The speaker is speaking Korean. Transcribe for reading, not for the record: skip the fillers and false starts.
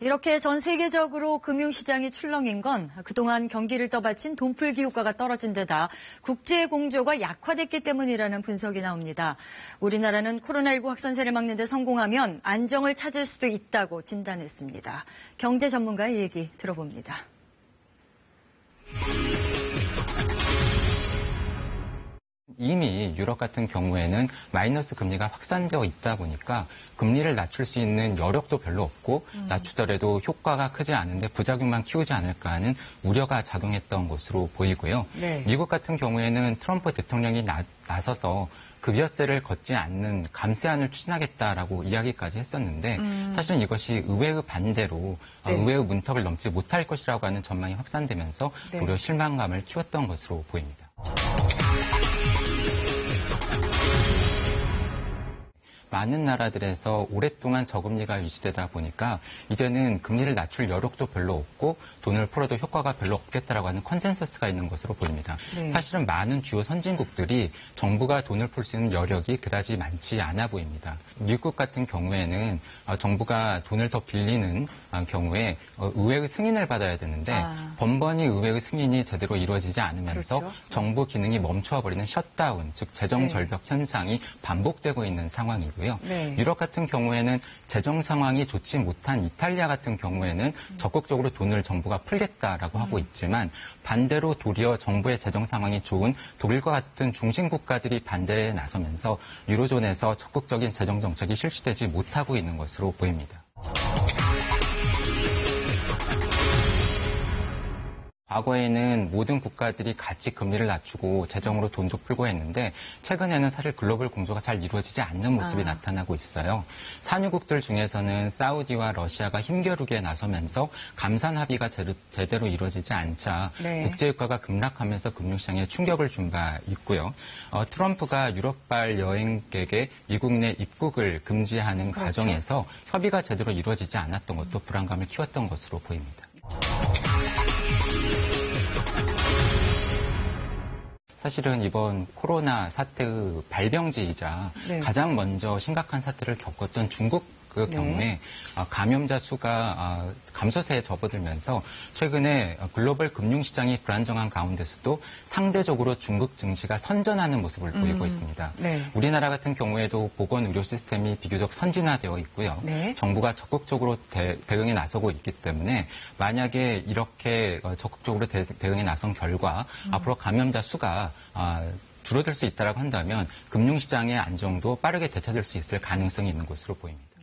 이렇게 전 세계적으로 금융시장이 출렁인 건 그동안 경기를 떠받친 돈풀기 효과가 떨어진 데다 국제 공조가 약화됐기 때문이라는 분석이 나옵니다. 우리나라는 코로나19 확산세를 막는 데 성공하면 안정을 찾을 수도 있다고 진단했습니다. 경제 전문가의 얘기 들어봅니다. 이미 유럽 같은 경우에는 마이너스 금리가 확산되어 있다 보니까 금리를 낮출 수 있는 여력도 별로 없고 낮추더라도 효과가 크지 않은데 부작용만 키우지 않을까 하는 우려가 작용했던 것으로 보이고요. 네. 미국 같은 경우에는 트럼프 대통령이 나서서 급여세를 걷지 않는 감세안을 추진하겠다라고 이야기까지 했었는데 사실은 이것이 의회의 반대로 의회의 문턱을 넘지 못할 것이라고 하는 전망이 확산되면서 도리어 실망감을 키웠던 것으로 보입니다. 많은 나라들에서 오랫동안 저금리가 유지되다 보니까 이제는 금리를 낮출 여력도 별로 없고 돈을 풀어도 효과가 별로 없겠다라고 하는 컨센서스가 있는 것으로 보입니다. 네. 사실은 많은 주요 선진국들이 정부가 돈을 풀 수 있는 여력이 그다지 많지 않아 보입니다. 미국 같은 경우에는 정부가 돈을 더 빌리는 경우에 의회의 승인을 받아야 되는데 번번이 의회의 승인이 제대로 이루어지지 않으면서 그렇죠. 정부 기능이 멈춰버리는 셧다운, 즉 재정 절벽 현상이 반복되고 있는 상황이고요. 네. 유럽 같은 경우에는 재정 상황이 좋지 못한 이탈리아 같은 경우에는 적극적으로 돈을 정부가 풀겠다라고 하고 있지만 반대로 도리어 정부의 재정 상황이 좋은 독일과 같은 중심 국가들이 반대에 나서면서 유로존에서 적극적인 재정 정책이 실시되지 못하고 있는 것으로 보입니다. 과거에는 모든 국가들이 같이 금리를 낮추고 재정으로 돈도 풀고 했는데 최근에는 사실 글로벌 공조가 잘 이루어지지 않는 모습이 나타나고 있어요. 산유국들 중에서는 사우디와 러시아가 힘겨루기에 나서면서 감산 합의가 제대로 이루어지지 않자 국제유가가 급락하면서 금융시장에 충격을 준 바 있고요. 트럼프가 유럽발 여행객의 미국 내 입국을 금지하는 과정에서 협의가 제대로 이루어지지 않았던 것도 불안감을 키웠던 것으로 보입니다. 사실은 이번 코로나 사태의 발병지이자 가장 먼저 심각한 사태를 겪었던 중국 그 경우에 감염자 수가 감소세에 접어들면서 최근에 글로벌 금융시장이 불안정한 가운데서도 상대적으로 중국 증시가 선전하는 모습을 보이고 있습니다. 우리나라 같은 경우에도 보건 의료 시스템이 비교적 선진화되어 있고요. 정부가 적극적으로 대응에 나서고 있기 때문에 만약에 이렇게 적극적으로 대응에 나선 결과 앞으로 감염자 수가 줄어들 수 있다고 한다면 금융시장의 안정도 빠르게 되찾을 수 있을 가능성이 있는 것으로 보입니다.